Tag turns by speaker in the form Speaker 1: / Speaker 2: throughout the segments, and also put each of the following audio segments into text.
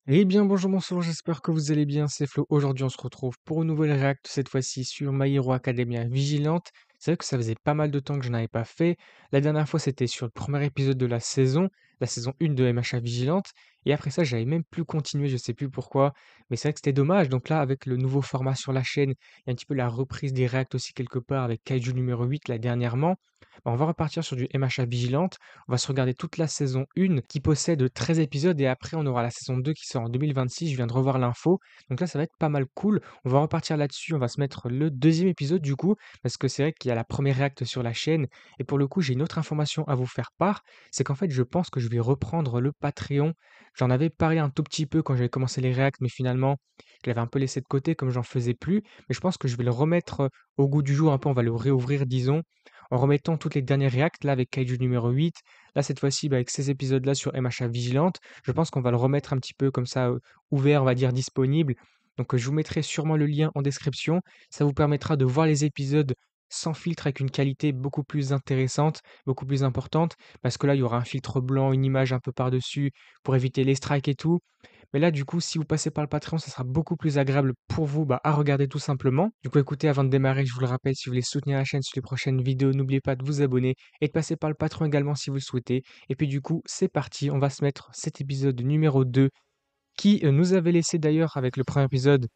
Speaker 1: Eh bien, bonjour, bonsoir, j'espère que vous allez bien, c'est Flo. Aujourd'hui, on se retrouve pour une nouvelle réact, cette fois-ci sur My Hero Academia Vigilante. C'est vrai que ça faisait pas mal de temps que je n'avais pas fait. La dernière fois, c'était sur le premier épisode de la saison 1 de MHA Vigilante. Et après ça, j'avais même plus continué, je sais plus pourquoi. Mais c'est vrai que c'était dommage. Donc là, avec le nouveau format sur la chaîne, il y a un petit peu la reprise des réacts aussi quelque part avec Kaiju numéro 8 là dernièrement. Bah, on va repartir sur du MHA Vigilante. On va se regarder toute la saison 1 qui possède 13 épisodes et après on aura la saison 2 qui sort en 2026. Je viens de revoir l'info. Donc là, ça va être pas mal cool. On va repartir là-dessus. On va se mettre le deuxième épisode du coup, parce que c'est vrai qu'il y a la première réacte sur la chaîne. Et pour le coup, j'ai une autre information à vous faire part. C'est qu'en fait, je pense que je vais reprendre le Patreon. J'en avais parlé un tout petit peu quand j'avais commencé les réacts, mais finalement, je l'avais un peu laissé de côté comme j'en faisais plus. Mais je pense que je vais le remettre au goût du jour un peu. On va le réouvrir, disons, en remettant toutes les dernières réacts, là avec Kaiju numéro 8, là cette fois-ci avec ces épisodes-là sur MHA Vigilante, je pense qu'on va le remettre un petit peu comme ça ouvert, on va dire disponible. Donc je vous mettrai sûrement le lien en description, ça vous permettra de voir les épisodes sans filtre avec une qualité beaucoup plus intéressante, beaucoup plus importante, parce que là il y aura un filtre blanc, une image un peu par-dessus pour éviter les strikes et tout. Mais là, du coup, si vous passez par le Patreon, ça sera beaucoup plus agréable pour vous à regarder tout simplement. Du coup, écoutez, avant de démarrer, je vous le rappelle, si vous voulez soutenir la chaîne sur les prochaines vidéos, n'oubliez pas de vous abonner et de passer par le Patreon également si vous le souhaitez. Et puis du coup, c'est parti, on va se mettre cet épisode numéro 2 qui nous avait laissé d'ailleurs avec le premier épisode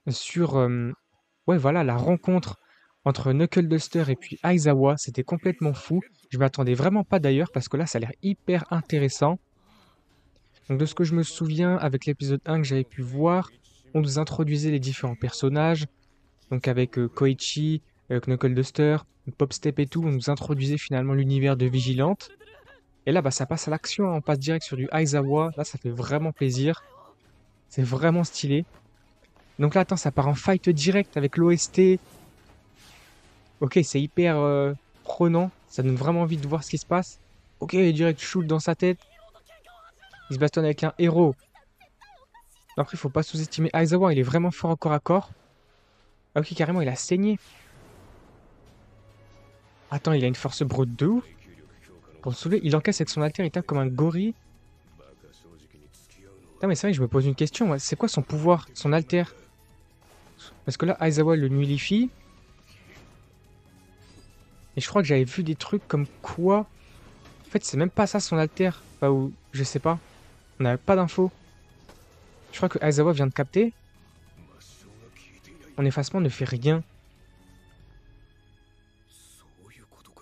Speaker 1: sur ouais, voilà, la rencontre entre Knuckle Duster et puis Aizawa. C'était complètement fou. Je m'attendais vraiment pas d'ailleurs parce que là, ça a l'air hyper intéressant. Donc de ce que je me souviens, avec l'épisode 1 que j'avais pu voir, on nous introduisait les différents personnages. Donc avec Koichi, Knuckle Duster, Popstep et tout, on nous introduisait finalement l'univers de Vigilante. Et là, bah, ça passe à l'action, hein, on passe direct sur du Aizawa. Là, ça fait vraiment plaisir. C'est vraiment stylé. Donc là, attends, ça part en fight direct avec l'OST. Ok, c'est hyper prenant. Ça donne vraiment envie de voir ce qui se passe. Ok, direct shoot dans sa tête. Il se bastonne avec un héros. Après, il faut pas sous-estimer Aizawa, il est vraiment fort au corps à corps. Ah ok, carrément, il a saigné. Attends, il a une force brute de ouf. Pour le soulever, il encaisse avec son alter, il tape comme un gorille. Putain, mais c'est vrai que je me pose une question, moi. C'est quoi son pouvoir, son alter? Parce que là, Aizawa le nullifie. Et je crois que j'avais vu des trucs comme quoi. En fait, c'est même pas ça son alter. Enfin, ou je sais pas. On n'avait pas d'infos. Je crois que Aizawa vient de capter. Mon effacement ne fait rien.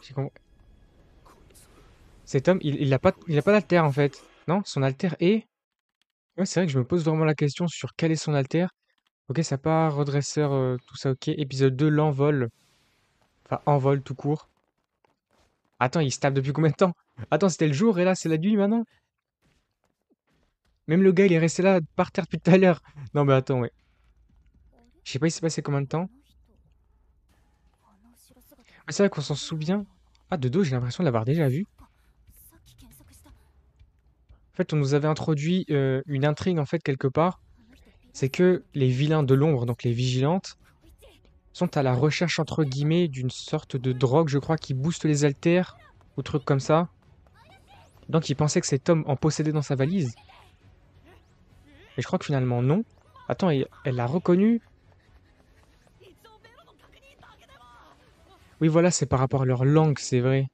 Speaker 1: J'ai com- Cet homme, il a pas d'alter en fait. Non, son alter est. Ouais, c'est vrai que je me pose vraiment la question sur quel est son alter. Ok, ça part, redresseur, tout ça, ok. Épisode 2, l'envol. Enfin, envol tout court. Attends, il se tape depuis combien de temps? Attends, c'était le jour et là, c'est la nuit maintenant? Même le gars, il est resté là par terre depuis tout à l'heure. Non, mais attends, ouais. Je sais pas, il s'est passé combien de temps. Ah, c'est vrai qu'on s'en souvient. Ah, de dos, j'ai l'impression de l'avoir déjà vu. En fait, on nous avait introduit une intrigue, en fait, quelque part. C'est que les vilains de l'ombre, donc les vigilantes, sont à la recherche, entre guillemets, d'une sorte de drogue, je crois, qui booste les haltères, ou trucs comme ça. Donc, ils pensaient que cet homme en possédait dans sa valise. Mais je crois que finalement, non. Attends, elle l'a reconnu. Oui, voilà, c'est par rapport à leur langue, c'est vrai.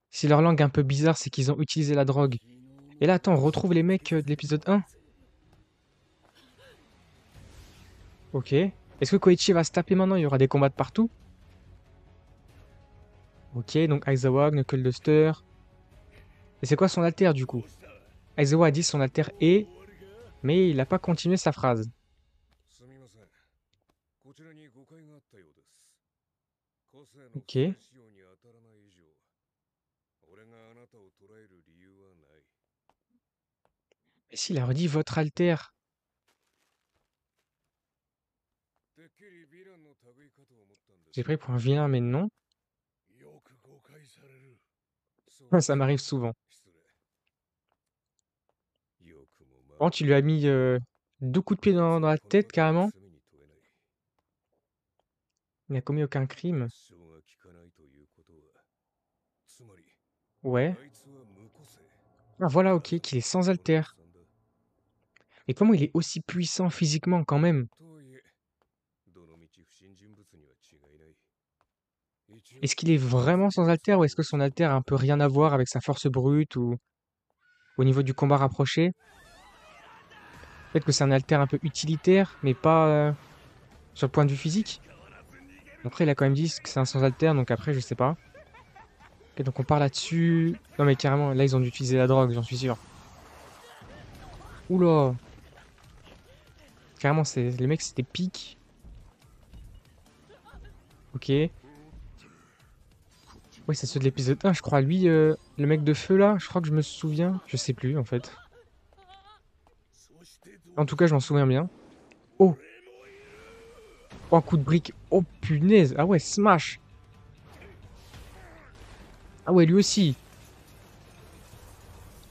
Speaker 1: Si leur langue est un peu bizarre, c'est qu'ils ont utilisé la drogue. Et là, attends, on retrouve les mecs de l'épisode 1. Ok. Est-ce que Koichi va se taper maintenant? Il y aura des combats de partout. Ok, donc Aizawa, Knuckle Duster. Et c'est quoi son alter du coup? Aizawa a dit son alter est, mais il n'a pas continué sa phrase. Ok. Et s'il a redit votre alter? J'ai pris pour un vilain, mais non. Ça m'arrive souvent. Bon, tu lui as mis deux coups de pied dans la tête carrément. Il n'a commis aucun crime. Ouais. Ah voilà, ok, qu'il est sans alter. Et comment il est aussi puissant physiquement quand même? Est-ce qu'il est vraiment sans alter ou est-ce que son alter a un peu rien à voir avec sa force brute ou au niveau du combat rapproché? Peut-être que c'est un alter un peu utilitaire, mais pas sur le point de vue physique. Après, il a quand même dit que c'est un sans alter, donc après, je sais pas. Ok, donc on part là-dessus. Non, mais carrément, là, ils ont dû utiliser la drogue, j'en suis sûr. Oula! Carrément, les mecs, c'était pique. Ok. Oui, c'est ceux de l'épisode 1, je crois. Lui, le mec de feu, là, je crois que je me souviens. Je sais plus, en fait. En tout cas, je m'en souviens bien. Oh! Oh, un coup de brique. Oh, punaise! Ah ouais, smash! Ah ouais, lui aussi.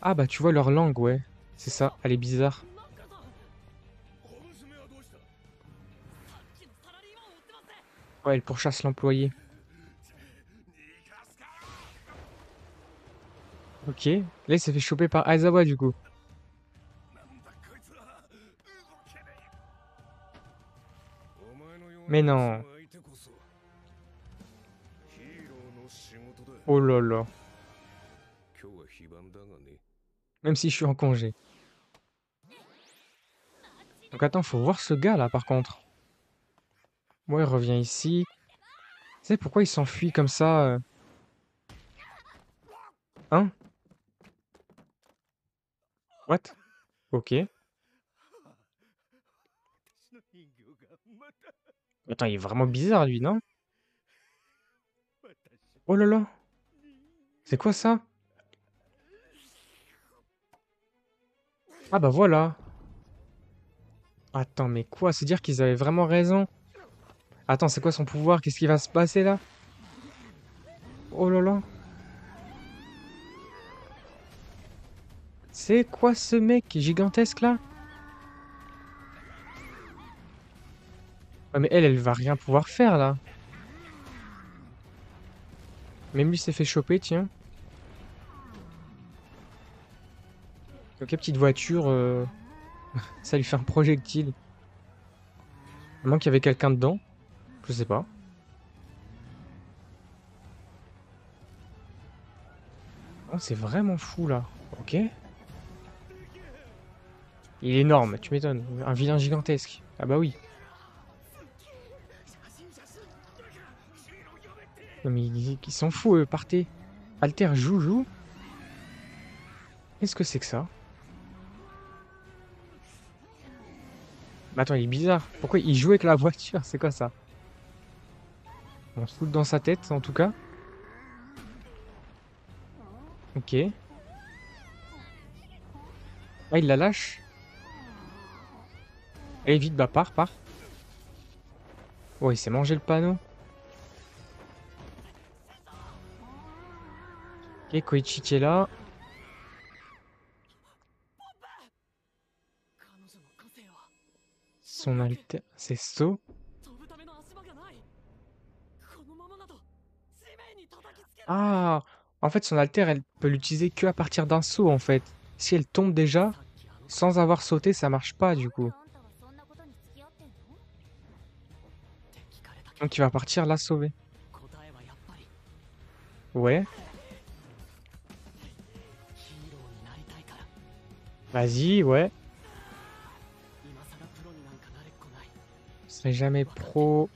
Speaker 1: Ah bah, tu vois leur langue, ouais. C'est ça, elle est bizarre. Ouais, elle pourchasse l'employé. Ok. Là, il s'est fait choper par Aizawa, du coup. Mais non. Oh là là. Même si je suis en congé. Donc attends, faut voir ce gars, là, par contre. Ouais, il revient ici. Tu sais pourquoi il s'enfuit comme ça Hein? What? Ok. Attends, il est vraiment bizarre, lui, non? Oh là là. C'est quoi ça? Ah bah voilà. Attends, mais quoi? C'est dire qu'ils avaient vraiment raison? Attends, c'est quoi son pouvoir? Qu'est-ce qui va se passer là? Oh là là. C'est quoi ce mec gigantesque là? Ouais, mais elle va rien pouvoir faire là. Même lui s'est fait choper, tiens. Ok, petite voiture, ça lui fait un projectile. À moins qu'il y avait quelqu'un dedans. Je sais pas. Oh, c'est vraiment fou là. Ok. Il est énorme, tu m'étonnes. Un vilain gigantesque. Ah bah oui. Non mais ils s'en foutent, eux, partez. Alter, joue. Qu'est-ce que c'est que ça? Mais attends, il est bizarre. Pourquoi il joue avec la voiture? C'est quoi ça? On se fout dans sa tête, en tout cas. Ok. Ah, il la lâche. Allez, vite, bah, pars. Oh, il s'est mangé le panneau. Ok, Koichi qui est là. Son alter... C'est So. Ah! En fait, son alter, elle peut l'utiliser que à partir d'un saut, en fait. Si elle tombe déjà, sans avoir sauté, ça marche pas, du coup. Donc, il va partir la sauver. Ouais. Vas-y, ouais. Je serai jamais pro.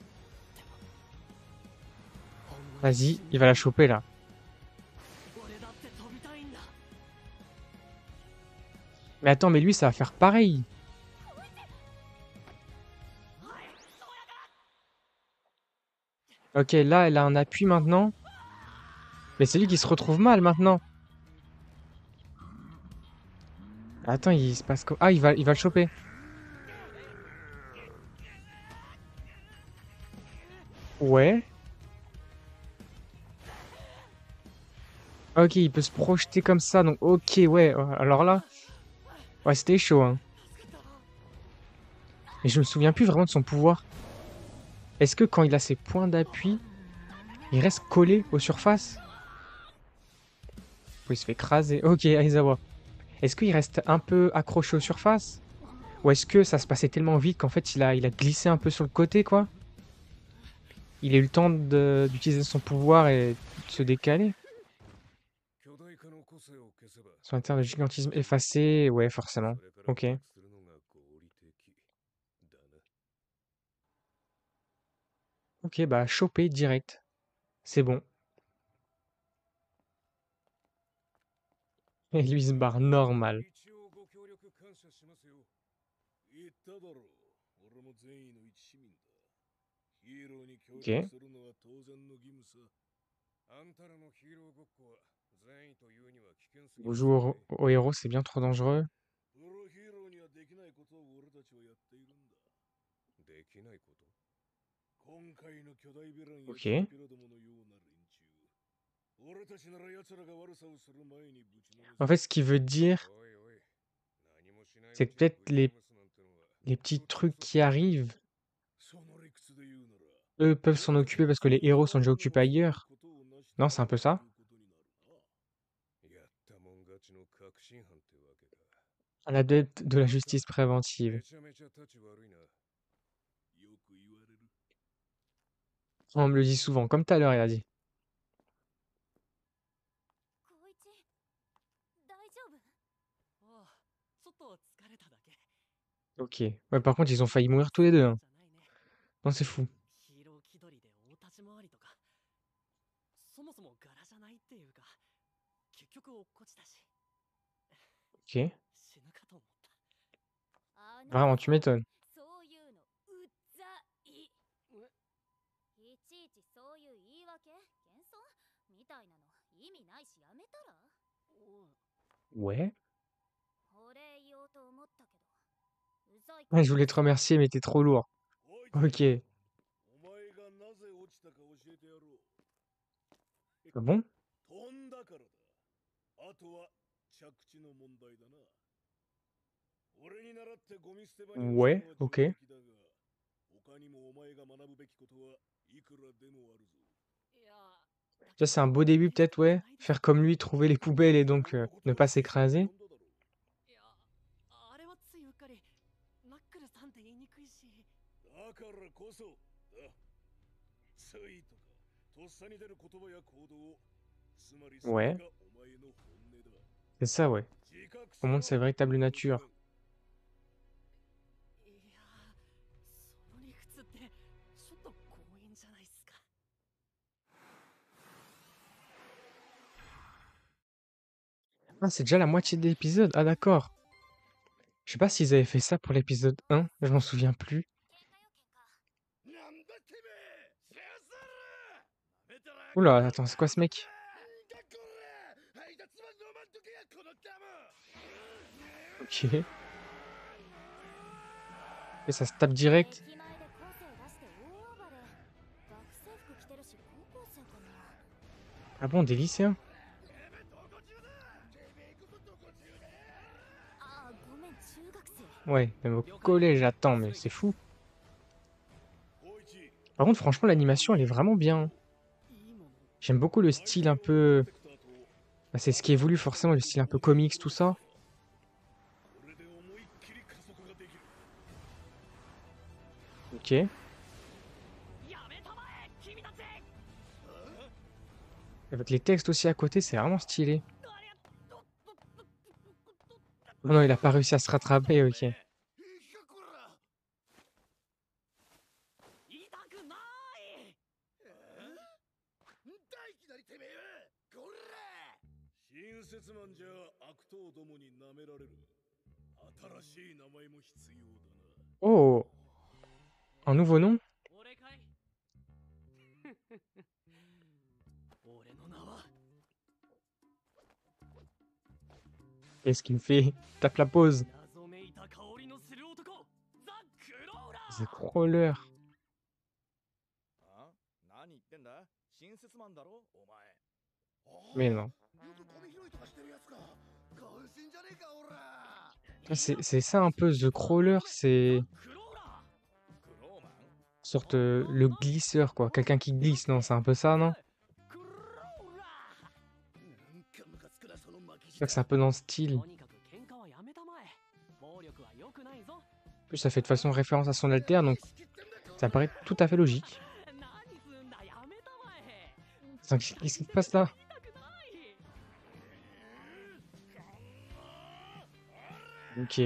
Speaker 1: Vas-y, il va la choper, là. Mais attends, mais lui, ça va faire pareil. Ok, là, elle a un appui maintenant. Mais c'est lui qui se retrouve mal maintenant. Attends, il se passe quoi? Ah, il va le choper. Ouais. Ok, il peut se projeter comme ça. Donc, ok, ouais. Alors là, ouais, c'était chaud, hein. Mais je me souviens plus vraiment de son pouvoir. Est-ce que quand il a ses points d'appui, il reste collé aux surfaces? Oh, il se fait écraser. Ok, Aizawa. Est-ce qu'il reste un peu accroché aux surfaces? Ou est-ce que ça se passait tellement vite qu'en fait il a glissé un peu sur le côté, quoi? Il a eu le temps d'utiliser son pouvoir et de se décaler? Son interne de gigantisme effacé, ouais, forcément. OK. OK, bah, chopé direct. C'est bon. Et lui, il se barre normal. OK. Vous jouez au héros, c'est bien trop dangereux. OK. En fait, ce qu'il veut dire, c'est que peut-être les petits trucs qui arrivent, eux peuvent s'en occuper parce que les héros sont déjà occupés ailleurs. Non, c'est un peu ça? Un adepte de la justice préventive. On me le dit souvent, comme tout à l'heure, il a dit. OK. Ouais, par contre, ils ont failli mourir tous les deux, hein. Non, c'est fou. OK. Vraiment, tu m'étonnes. Ouais. Ouais, je voulais te remercier, mais t'es trop lourd. OK. Ah bon? Ouais, OK. Ça, c'est un beau début peut-être, ouais. Faire comme lui, trouver les poubelles et donc ne pas s'écraser. Ouais, c'est ça, ouais. On montre sa véritable nature. Ah, c'est déjà la moitié de l'épisode. Ah, d'accord. Je sais pas s'ils avaient fait ça pour l'épisode 1, je m'en souviens plus. Oula, attends, c'est quoi ce mec? OK. Et ça se tape direct. Ah bon, des lycéens? Ouais, même au collège, attends, mais c'est fou. Par contre, franchement, l'animation, elle est vraiment bien, hein. J'aime beaucoup le style un peu. Bah, c'est ce qui est voulu forcément, le style un peu comics, tout ça. OK. Avec les textes aussi à côté, c'est vraiment stylé. Oh non, il a pas réussi à se rattraper, OK. Oh! Un nouveau nom? Qu'est-ce qu'il me fait? Tape la pause. The Crawler. Mais non. Ah, c'est ça un peu The Crawler, c'est sorte le glisseur, quoi. Quelqu'un qui glisse, non? C'est un peu ça, non? Je crois que c'est un peu dans le style. En plus, ça fait de façon référence à son alter, donc ça paraît tout à fait logique. Attends, qu'est-ce qui se passe là? Ok.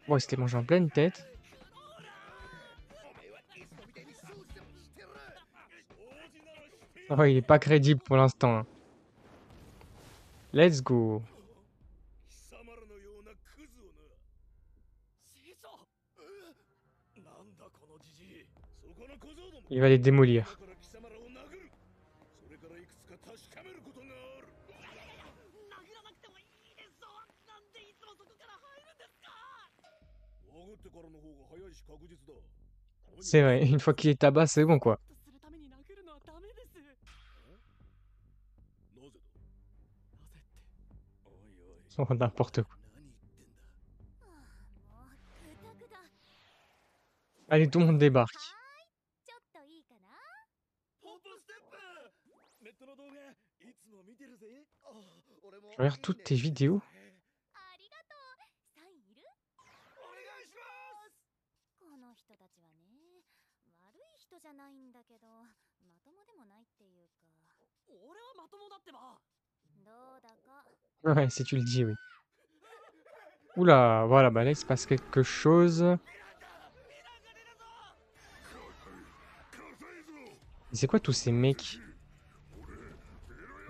Speaker 1: Bon, il s'était mangé en pleine tête. Ah ouais, il est pas crédible pour l'instant, hein. Let's go. Il va les démolir. C'est vrai, une fois qu'il est tabac, c'est bon quoi. Oh, n'importe quoi. Allez, tout le monde débarque. Je regarde toutes tes vidéos. Ouais, si tu le dis, oui. Oula, voilà, bah là il se passe quelque chose. C'est quoi tous ces mecs?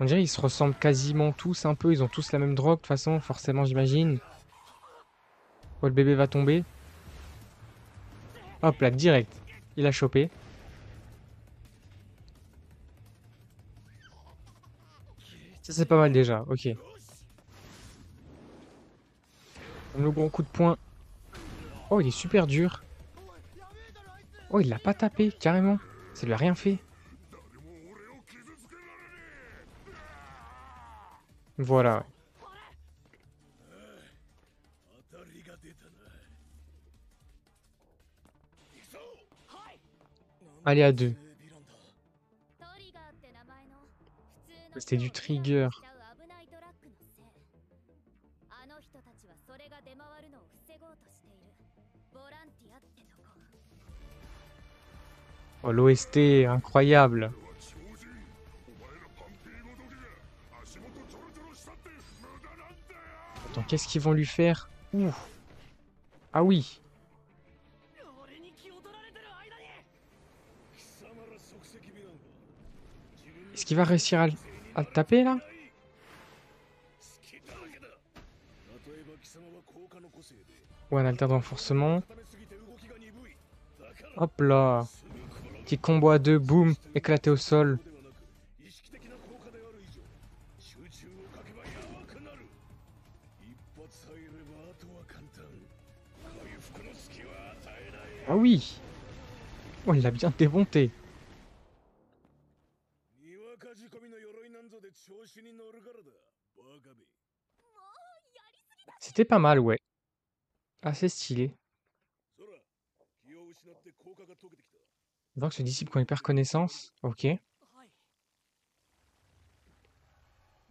Speaker 1: On dirait qu'ils se ressemblent quasiment tous un peu. Ils ont tous la même drogue de toute façon, forcément, j'imagine. Oh, le bébé va tomber. Hop là, direct. Il a chopé. Ça, c'est pas mal déjà. Ok. Le gros coup de poing. Oh, il est super dur. Oh, il l'a pas tapé, carrément. Ça lui a rien fait. Voilà. Allez, à deux. C'était du trigger. Oh, l'OST, incroyable. Attends, qu'est-ce qu'ils vont lui faire? Ouh. Ah oui. Est-ce qu'il va réussir à le taper, là? Ouais, un alter de renforcement. Hop là. Petit combo à deux, boum, éclaté au sol. Ah oui. Oh, il l'a bien démonté. C'était pas mal, ouais. Assez stylé. On voit que ce disciple quand il perd connaissance. Ok.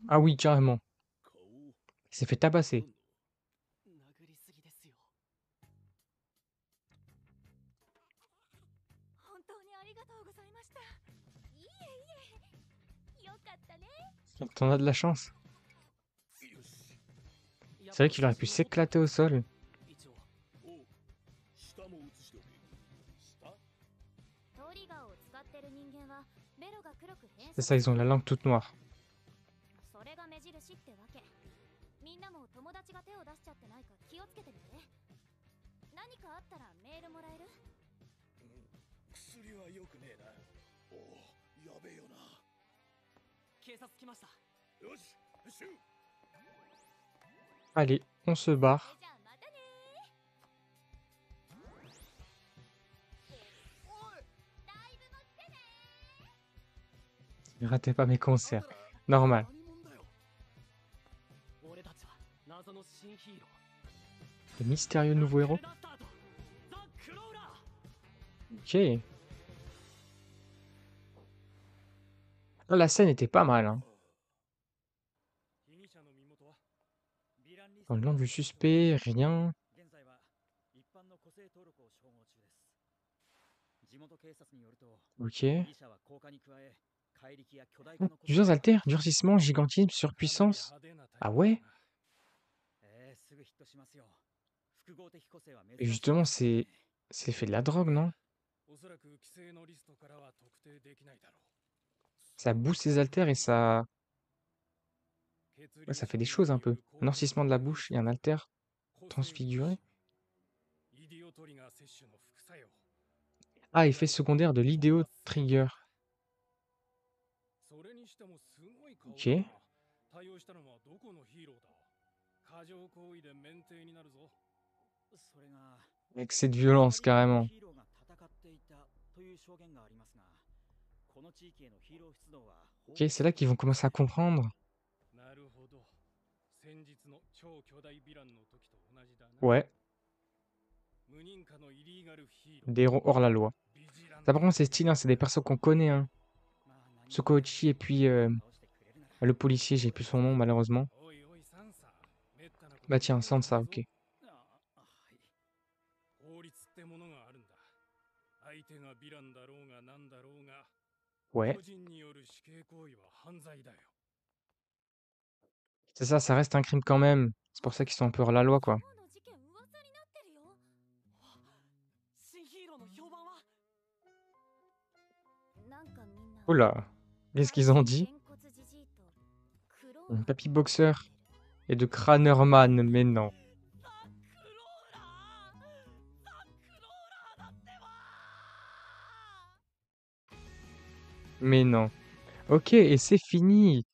Speaker 1: Ah oui, carrément. Il s'est fait tabasser. T'en as de la chance. C'est vrai qu'il aurait pu s'éclater au sol. C'est ça, ils ont la langue toute noire. Allez, on se barre. Ne ratez pas mes concerts. Normal. Le mystérieux nouveau héros. Ok. Là, la scène était pas mal, hein. Dans le nom du suspect, rien. OK. Plusieurs haltères, durcissement, gigantisme, surpuissance. Ah ouais? Et justement, c'est l'effet de la drogue, non? Ça booste ses haltères et ça fait des choses un peu. Un noircissement de la bouche et un haltère transfiguré. Ah, effet secondaire de l'idéo trigger. OK. Excès de violence, carrément. OK, c'est là qu'ils vont commencer à comprendre. Ouais, des héros hors la loi. Ça, par contre, c'est stylé, hein, c'est des persos qu'on connaît, hein. Tsukuyoshi et puis le policier, j'ai plus son nom, malheureusement. Bah tiens, Sansa, OK. Ouais, c'est ça, ça reste un crime quand même. C'est pour ça qu'ils sont un peu hors la loi, quoi. Oh là, qu'est-ce qu'ils ont dit? Papy Boxer et de Kranerman, mais non. Mais non. OK, et c'est fini.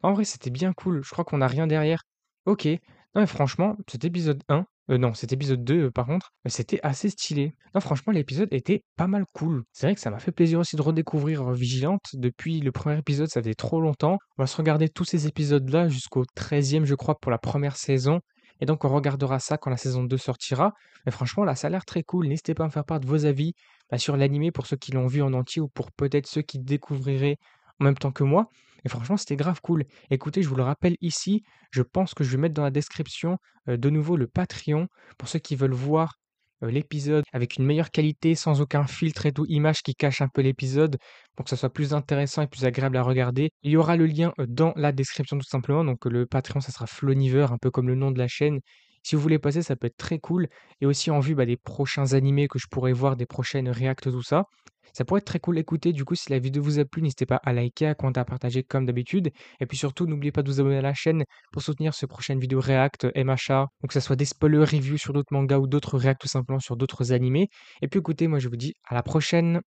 Speaker 1: En vrai, c'était bien cool. Je crois qu'on a rien derrière. OK. Non, mais franchement, cet épisode 1, non, cet épisode 2, par contre, c'était assez stylé. Non, franchement, l'épisode était pas mal cool. C'est vrai que ça m'a fait plaisir aussi de redécouvrir Vigilante. Depuis le premier épisode, ça faisait trop longtemps. On va se regarder tous ces épisodes-là jusqu'au 13e, je crois, pour la première saison. Et donc, on regardera ça quand la saison 2 sortira. Mais franchement, là, ça a l'air très cool. N'hésitez pas à me faire part de vos avis sur l'animé pour ceux qui l'ont vu en entier ou pour peut-être ceux qui découvriraient en même temps que moi. Et franchement, c'était grave cool. Écoutez, je vous le rappelle ici, je pense que je vais mettre dans la description, de nouveau le Patreon pour ceux qui veulent voir, l'épisode avec une meilleure qualité, sans aucun filtre et tout, image qui cache un peu l'épisode pour que ça soit plus intéressant et plus agréable à regarder. Il y aura le lien, dans la description tout simplement, donc le Patreon, ça sera Floniver, un peu comme le nom de la chaîne. Si vous voulez passer, ça peut être très cool et aussi en vue, des prochains animés que je pourrais voir, des prochaines réacts, tout ça. Ça pourrait être très cool à écouter. Du coup, si la vidéo vous a plu, n'hésitez pas à liker, à commenter, à partager comme d'habitude. Et puis surtout, n'oubliez pas de vous abonner à la chaîne pour soutenir ce prochaine vidéo React, MHA, donc que ça soit des spoilers reviews sur d'autres mangas ou d'autres React tout simplement sur d'autres animés. Et puis écoutez, moi je vous dis à la prochaine.